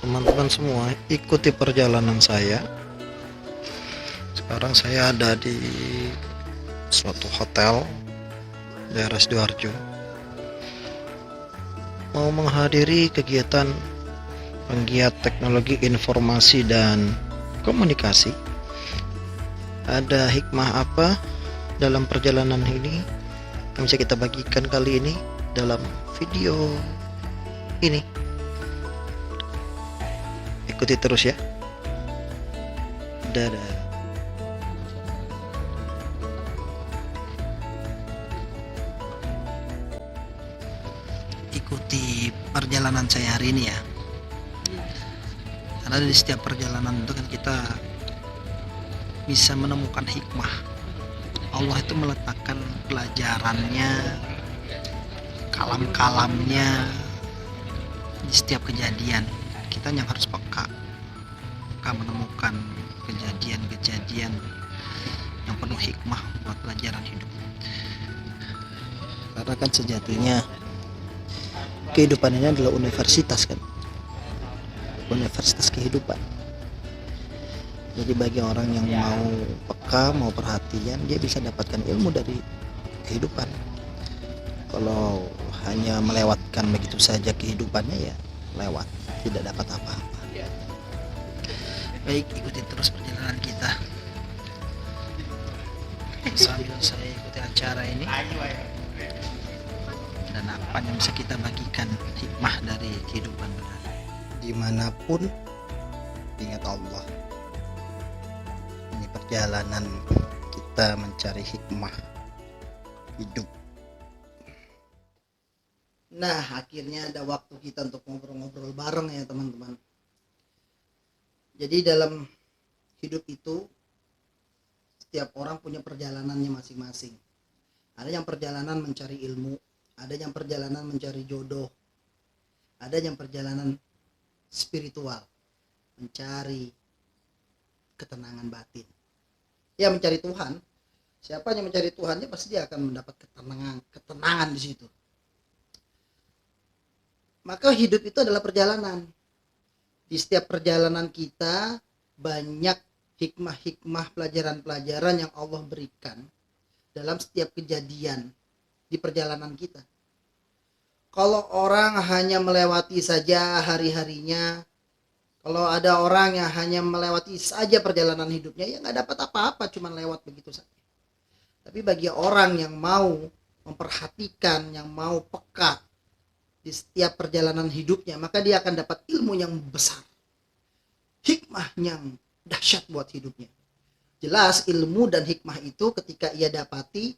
Teman-teman semua, ikuti perjalanan saya. Sekarang saya ada di suatu hotel daerah Sidoarjo, mau menghadiri kegiatan penggiat teknologi informasi dan komunikasi. Ada hikmah apa dalam perjalanan ini yang bisa kita bagikan kali ini dalam video ini? Ikuti terus ya. Dadah. Ikuti perjalanan saya hari ini ya, karena di setiap perjalanan itu kan kita bisa menemukan hikmah. Allah itu meletakkan pelajarannya, kalam-kalamnya di setiap kejadian. Kita yang harus peka menemukan kejadian-kejadian yang penuh hikmah buat pelajaran hidup. Karena kan sejatinya kehidupan ini adalah universitas kan, universitas kehidupan. Jadi bagi orang yang mau peka, mau perhatian, dia bisa dapatkan ilmu dari kehidupan. Kalau hanya melewatkan begitu saja kehidupannya, ya lewat, tidak dapat apa-apa. Baik, ikuti terus perjalanan kita sambil saya ikuti acara ini, dan apa yang bisa kita bagikan hikmah dari kehidupan. Dimanapun ingat Allah. Ini perjalanan kita mencari hikmah hidup. Nah, akhirnya ada waktu kita untuk ngobrol-ngobrol bareng ya teman-teman. Jadi dalam hidup itu setiap orang punya perjalanannya masing-masing. Ada yang perjalanan mencari ilmu, ada yang perjalanan mencari jodoh, ada yang perjalanan spiritual, mencari ketenangan batin. Ya, mencari Tuhan. Siapa yang mencari Tuhannya pasti dia akan mendapat ketenangan di situ. Maka hidup itu adalah perjalanan. Di setiap perjalanan kita banyak hikmah-hikmah, pelajaran-pelajaran yang Allah berikan dalam setiap kejadian di perjalanan kita. Kalau orang hanya melewati saja hari-harinya, kalau ada orang yang hanya melewati saja perjalanan hidupnya, ya nggak dapat apa-apa, cuma lewat begitu saja. Tapi bagi orang yang mau memperhatikan, yang mau peka di setiap perjalanan hidupnya, maka dia akan dapat ilmu yang besar, hikmah yang dahsyat buat hidupnya. Jelas ilmu dan hikmah itu ketika ia dapati,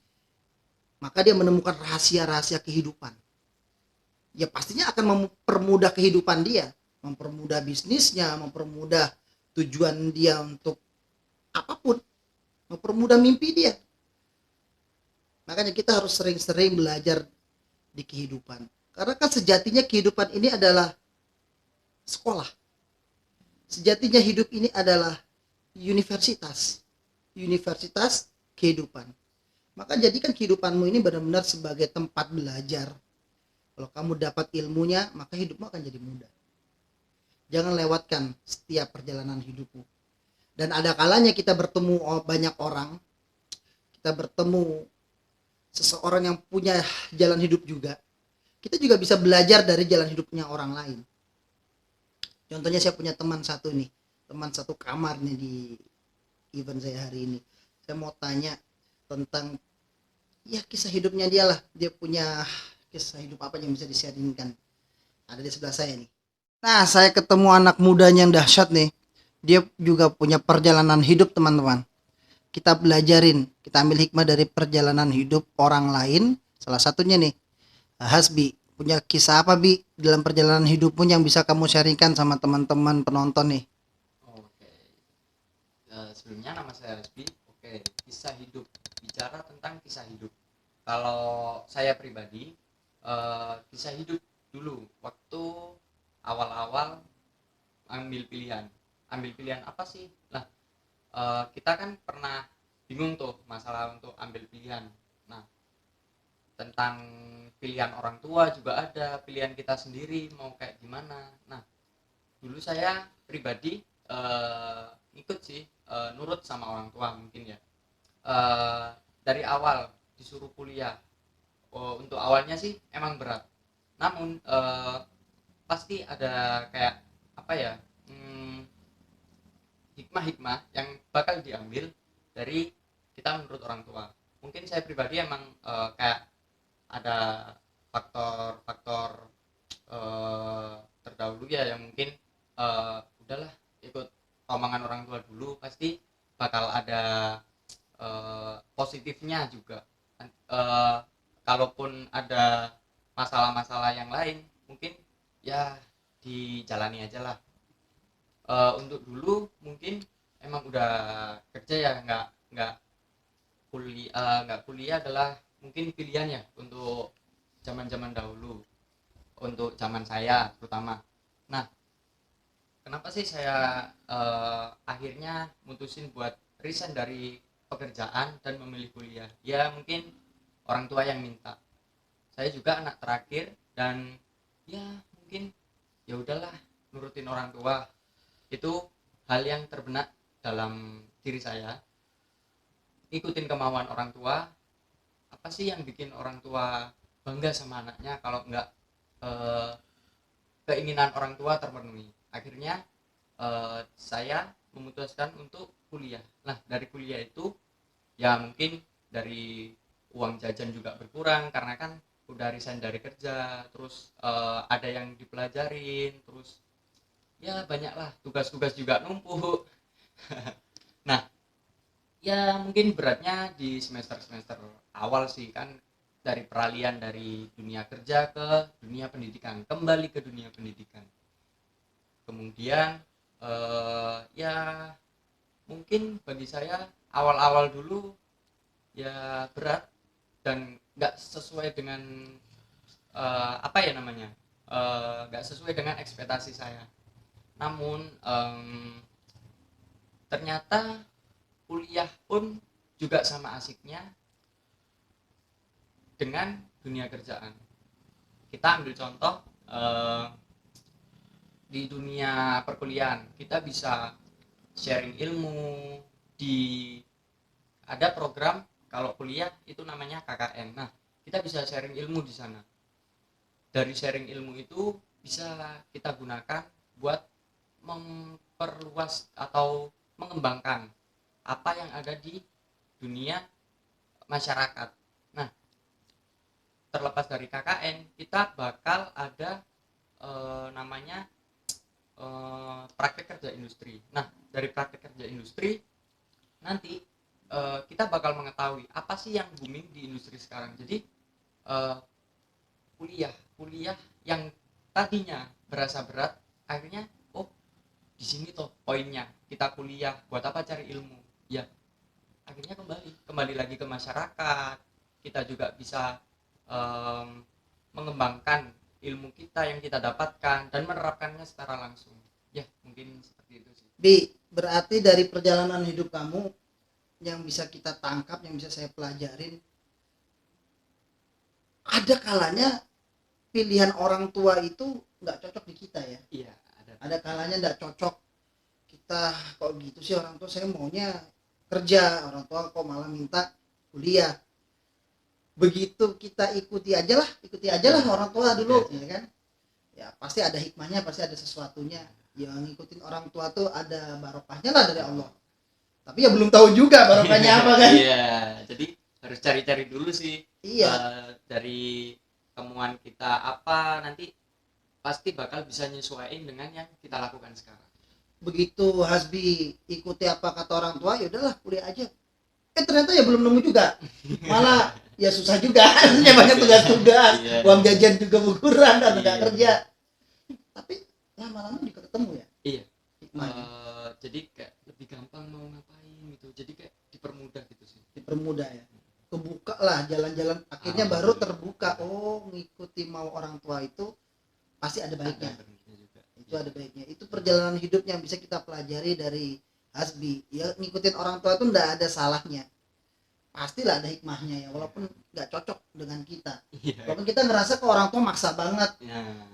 maka dia menemukan rahasia-rahasia kehidupan. Ya pastinya akan mempermudah kehidupan dia, mempermudah bisnisnya, mempermudah tujuan dia untuk apapun, mempermudah mimpi dia. Makanya kita harus sering-sering belajar di kehidupan. Karena kan sejatinya kehidupan ini adalah sekolah. Sejatinya hidup ini adalah universitas. Universitas kehidupan. Maka jadikan kehidupanmu ini benar-benar sebagai tempat belajar. Kalau kamu dapat ilmunya, maka hidupmu akan jadi mudah. Jangan lewatkan setiap perjalanan hidupmu. Dan ada kalanya kita bertemu banyak orang, kita bertemu seseorang yang punya jalan hidup juga. Kita juga bisa belajar dari jalan hidupnya orang lain. Contohnya saya punya teman satu nih, teman satu kamar nih di event saya hari ini. Saya mau tanya tentang ya kisah hidupnya dia lah. Dia punya kisah hidup apa yang bisa di-sharingkan. Ada di sebelah saya nih. Nah, saya ketemu anak mudanya yang dahsyat nih. Dia juga punya perjalanan hidup, teman-teman. Kita belajarin, kita ambil hikmah dari perjalanan hidup orang lain. Salah satunya nih, Hasbi. Punya kisah apa, Bi, dalam perjalanan hidupmu yang bisa kamu sharingkan sama teman-teman penonton nih? Oke, sebelumnya nama saya Resbi. Oke, kisah hidup. Bicara tentang kisah hidup. Kalau saya pribadi, kisah hidup dulu waktu awal-awal ambil pilihan. Ambil pilihan apa sih? Nah, kita kan pernah bingung tuh masalah untuk ambil pilihan. Nah, tentang pilihan orang tua juga ada, pilihan kita sendiri mau kayak gimana. Nah, dulu saya pribadi ikut sih, nurut sama orang tua mungkin ya. Dari awal disuruh kuliah, untuk awalnya sih emang berat, namun pasti ada kayak apa ya, hikmah-hikmah yang bakal diambil dari kita menurut orang tua. Mungkin saya pribadi emang kayak ada faktor-faktor terdahulu ya, yang mungkin udahlah ikut omongan orang tua dulu, pasti bakal ada positifnya juga. Eh, Kalaupun ada masalah-masalah yang lain mungkin ya dijalani aja lah. Untuk dulu mungkin emang udah kerja ya, nggak kuliah adalah mungkin pilihan ya untuk zaman-zaman dahulu, untuk zaman saya terutama. Nah, kenapa sih saya akhirnya mutusin buat resign dari pekerjaan dan memilih kuliah? Ya mungkin orang tua yang minta. Saya juga anak terakhir dan ya mungkin ya udahlah, nurutin orang tua. Itu hal yang terbenak dalam diri saya. Ikutin kemauan orang tua. Apa sih yang bikin orang tua bangga sama anaknya kalau enggak keinginan orang tua terpenuhi? Akhirnya saya memutuskan untuk kuliah. Nah, dari kuliah itu ya mungkin dari uang jajan juga berkurang karena kan udah resign dari kerja, terus ada yang dipelajarin, terus ya banyak lah, tugas-tugas juga numpuk. Nah, ya mungkin beratnya di semester-semester awal sih, kan dari peralihan dari dunia kerja ke dunia pendidikan, kembali ke dunia pendidikan. Kemudian ya mungkin bagi saya awal-awal dulu ya berat dan nggak sesuai dengan apa ya namanya, nggak sesuai dengan ekspektasi saya. Namun ternyata kuliah pun juga sama asiknya dengan dunia kerjaan. Kita ambil contoh di dunia perkuliahan, kita bisa sharing ilmu di, ada program kalau kuliah itu namanya KKN. Nah, kita bisa sharing ilmu di sana. Dari sharing ilmu itu bisa kita gunakan buat memperluas atau mengembangkan apa yang ada di dunia masyarakat. Nah, terlepas dari KKN, kita bakal ada namanya praktek kerja industri. Nah, dari praktek kerja industri nanti kita bakal mengetahui apa sih yang booming di industri sekarang. Jadi kuliah yang tadinya berasa berat, akhirnya oh di sini toh poinnya, kita kuliah buat apa, cari ilmu ya. Akhirnya kembali lagi ke masyarakat, kita juga bisa mengembangkan ilmu kita yang kita dapatkan dan menerapkannya secara langsung. Ya mungkin seperti itu sih. Bi, berarti dari perjalanan hidup kamu yang bisa kita tangkap, yang bisa saya pelajarin, ada kalanya pilihan orang tua itu nggak cocok di kita ya. Iya, ada kalanya nggak cocok kita, kok gitu sih orang tua, saya maunya kerja, orang tua kok malah minta kuliah. Begitu kita ikuti aja lah orang tua dulu, ya kan, ya pasti ada hikmahnya, pasti ada sesuatunya. Yang ngikutin orang tua tuh ada barokahnya lah dari Allah, tapi ya belum tahu juga barokahnya apa kan. Iya, jadi harus cari-cari dulu sih. Iya, Dari temuan kita apa, nanti pasti bakal bisa nyesuaiin dengan yang kita lakukan sekarang. begitu Hasbi ikuti apa kata orang tua, ya udahlah kuliah aja, ternyata ya belum nemu juga, malah ya susah juga. Artinya banyak tugas-tugas, uang jajan juga berkurang karena nggak kerja. Tapi lama-lama juga ketemu ya. Iya. Hikmahnya. Jadi kayak lebih gampang mau ngapain gitu. Jadi kayak dipermudah gitu sih. Dipermudah ya. Kebuka lah jalan-jalan. Akhirnya baru terbuka. Oh, ngikuti mau orang tua itu pasti ada baiknya. Itu ada baiknya. Itu perjalanan hidup yang bisa kita pelajari dari Hasbi. Ya ngikutin orang tua itu nggak ada salahnya. Pastilah ada hikmahnya ya, walaupun nggak cocok dengan kita. Walaupun kita ngerasa ke orang tua maksa banget,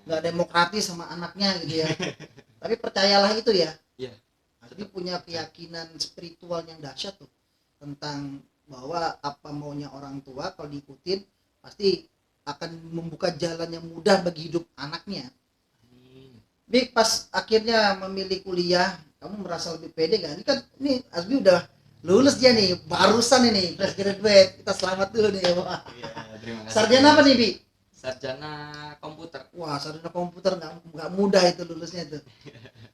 nggak demokratis sama anaknya gitu ya. Tapi percayalah itu ya. Iya. Hasbi punya keyakinan spiritual yang dahsyat tuh tentang bahwa apa maunya orang tua kalau diikutin pasti akan membuka jalan yang mudah bagi hidup anaknya. Amin. Bik, pas akhirnya memilih kuliah, kamu merasa lebih pede gak? Ini kan, ini Hasbi udah lulus dia nih, barusan ini, fresh graduate. Kita selamat dulu nih. Wah. Iya, terima kasih. Sarjana apa nih, Bi? Sarjana komputer. Wah, sarjana komputer nggak mudah itu lulusnya tuh.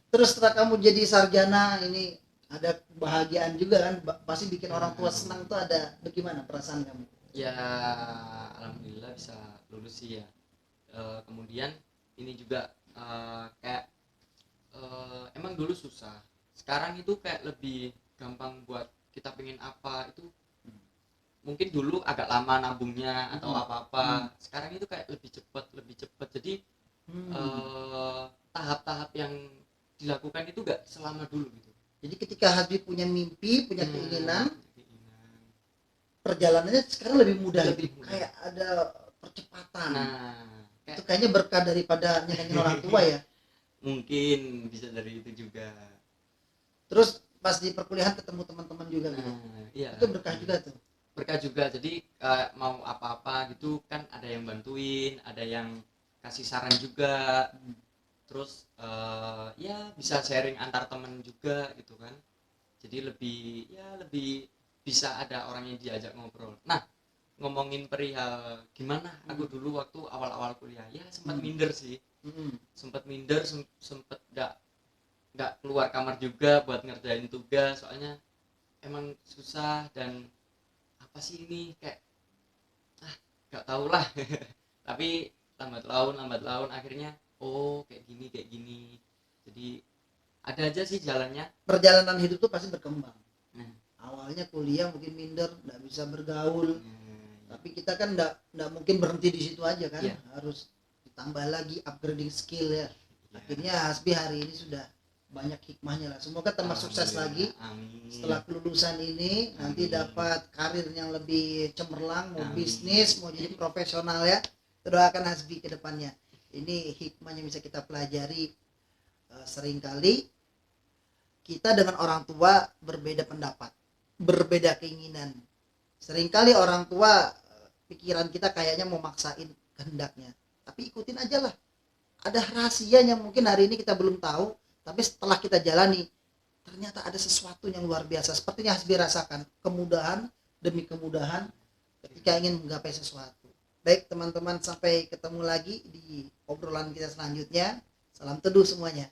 Terus setelah kamu jadi sarjana, ini ada kebahagiaan juga kan? Pasti bikin orang tua senang tuh, ada bagaimana perasaan kamu? Ya, alhamdulillah bisa lulus sih ya. Kemudian ini juga kayak emang dulu susah. Sekarang itu kayak lebih gampang buat kita pengen apa itu. Mungkin dulu agak lama nabungnya atau apa-apa. Sekarang itu kayak lebih cepat. Jadi tahap-tahap yang dilakukan itu gak selama dulu gitu. Jadi ketika Hasbi punya mimpi, punya keinginan, perjalanannya sekarang lebih mudah. Lebih mudah. Kayak ada percepatan. Nah, Itu kayaknya berkah daripada nyenengin orang tua ya. mungkin bisa dari itu juga. Terus pas di perkuliahan ketemu teman-teman juga gitu. Iya. Itu berkah juga tuh. Berkah juga, jadi mau apa-apa gitu kan ada yang bantuin, ada yang kasih saran juga, terus ya bisa sharing antar temen juga gitu kan, jadi lebih bisa ada orang yang diajak ngobrol. Nah, ngomongin perihal gimana aku dulu waktu awal-awal kuliah, ya sempat minder sih, sempat minder, sempat nggak keluar kamar juga buat ngerjain tugas, soalnya emang susah dan apa sih ini kayak nggak tahu lah. Tapi lambat laun akhirnya kayak gini, jadi ada aja sih jalannya. Perjalanan hidup tuh pasti berkembang. Nah. Awalnya kuliah mungkin minder, nggak bisa bergaul, tapi kita kan nggak mungkin berhenti di situ aja kan. Iya. Harus ditambah lagi upgrading skill ya. Akhirnya Hasbi hari ini sudah banyak hikmahnya lah. Semoga tambah sukses lagi. Amin. Setelah kelulusan ini nanti Amin. dapat karir yang lebih cemerlang, mau Amin. bisnis, mau jadi profesional ya. Doakan Hasbi ke depannya. Ini hikmah yang bisa kita pelajari. Seringkali kita dengan orang tua berbeda pendapat, berbeda keinginan. Seringkali orang tua pikiran kita kayaknya mau maksain kehendaknya, tapi ikutin aja lah. Ada rahasia yang mungkin hari ini kita belum tahu, tapi setelah kita jalani ternyata ada sesuatu yang luar biasa. Sepertinya Hasbi rasakan kemudahan demi kemudahan ketika ingin menggapai sesuatu. Baik teman-teman, sampai ketemu lagi di obrolan kita selanjutnya. Salam teduh semuanya.